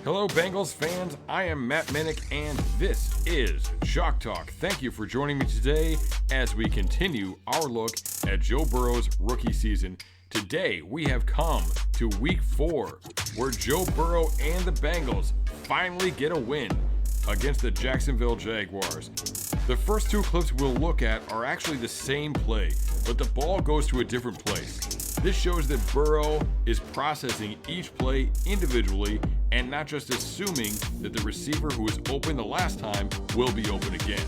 Hello, Bengals fans. I am Matt Minich, and this is Chalk Talk. Thank you for joining me today as we continue our look at Joe Burrow's rookie season. Today, we have come to Week 4, where Joe Burrow and the Bengals finally get a win against the Jacksonville Jaguars. The first two clips we'll look at are actually the same play, but the ball goes to a different place. This shows that Burrow is processing each play individually and not just assuming that the receiver who was open the last time will be open again.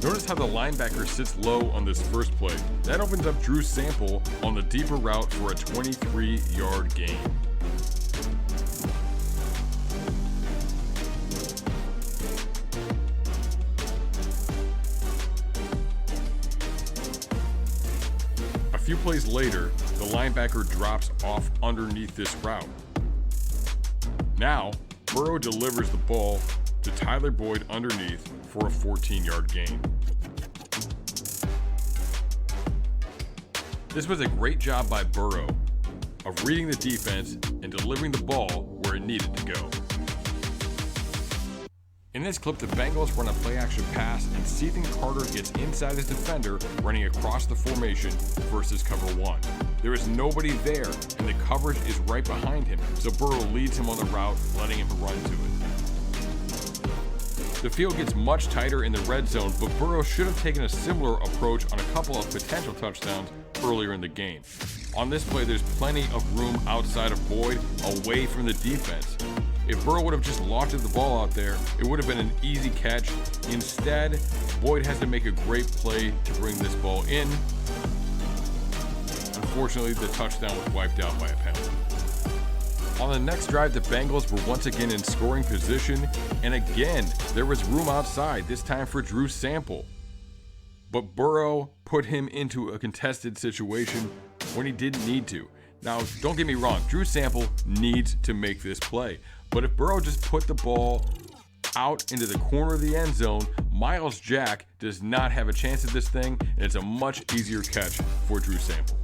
Notice how the linebacker sits low on this first play. That opens up Drew Sample on the deeper route for a 23-yard gain. A few plays later, the linebacker drops off underneath this route. Now, Burrow delivers the ball to Tyler Boyd underneath for a 14-yard gain. This was a great job by Burrow of reading the defense and delivering the ball where it needed to go. In this clip, the Bengals run a play-action pass, and Ethan Carter gets inside his defender running across the formation versus cover one. There is nobody there, and the coverage is right behind him, so Burrow leads him on the route, letting him run to it. The field gets much tighter in the red zone, but Burrow should have taken a similar approach on a couple of potential touchdowns earlier in the game. On this play, there's plenty of room outside of Boyd, away from the defense. If Burrow would have just lofted the ball out there, it would have been an easy catch. Instead, Boyd has to make a great play to bring this ball in. Unfortunately, the touchdown was wiped out by a penalty. On the next drive, the Bengals were once again in scoring position, and again, there was room outside, this time for Drew Sample. But Burrow put him into a contested situation when he didn't need to. Now, don't get me wrong, Drew Sample needs to make this play. But if Burrow just put the ball out into the corner of the end zone, Myles Jack does not have a chance at this thing, and it's a much easier catch for Drew Sample.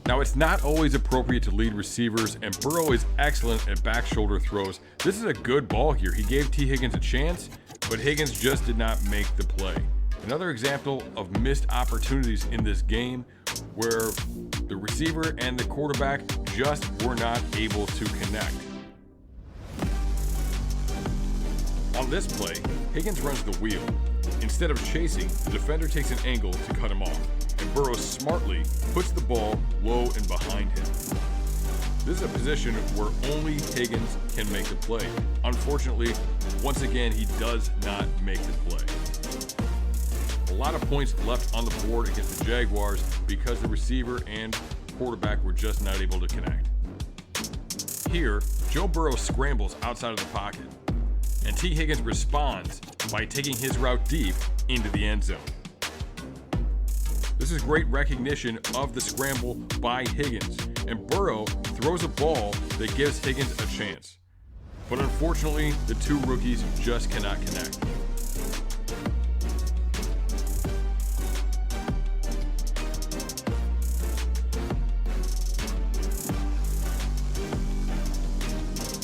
Now, it's not always appropriate to lead receivers, and Burrow is excellent at back shoulder throws. This is a good ball here. He gave T. Higgins a chance, but Higgins just did not make the play. Another example of missed opportunities in this game where the receiver and the quarterback just were not able to connect. On this play, Higgins runs the wheel. Instead of chasing, the defender takes an angle to cut him off, and Burrow smartly puts the ball low and behind him. This is a position where only Higgins can make the play. Unfortunately, once again, he does not make the play. A lot of points left on the board against the Jaguars because the receiver and quarterback were just not able to connect. Here, Joe Burrow scrambles outside of the pocket, and T. Higgins responds by taking his route deep into the end zone. This is great recognition of the scramble by Higgins, and Burrow throws a ball that gives Higgins a chance. But unfortunately, the two rookies just cannot connect.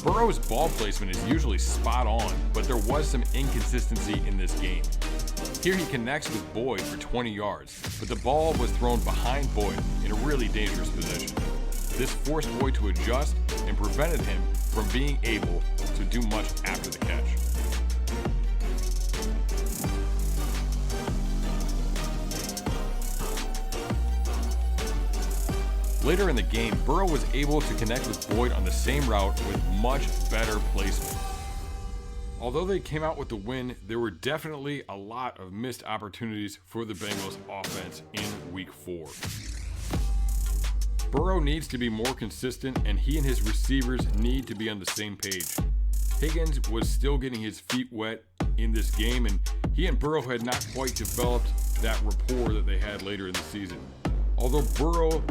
Burrow's ball placement is usually spot on, but there was some inconsistency in this game. Here he connects with Boyd for 20 yards, but the ball was thrown behind Boyd in a really dangerous position. This forced Boyd to adjust and prevented him from being able to do much after the catch. Later in the game, Burrow was able to connect with Boyd on the same route with much better placement. Although they came out with the win, there were definitely a lot of missed opportunities for the Bengals offense in Week 4. Burrow needs to be more consistent, and he and his receivers need to be on the same page. Higgins was still getting his feet wet in this game, and he and Burrow had not quite developed that rapport that they had later in the season. Although Burrow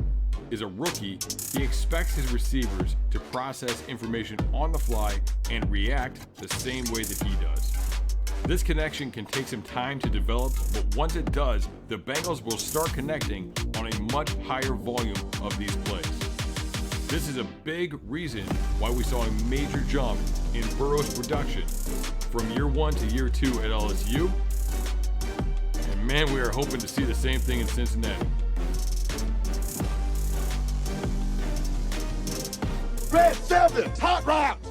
is a rookie, he expects his receivers to process information on the fly and react the same way that he does. This connection can take some time to develop, but once it does, the Bengals will start connecting on a much higher volume of these plays. This is a big reason why we saw a major jump in Burrow's production from year 1 to year 2 at LSU. And man, we are hoping to see the same thing in Cincinnati. Red 7, hot routes.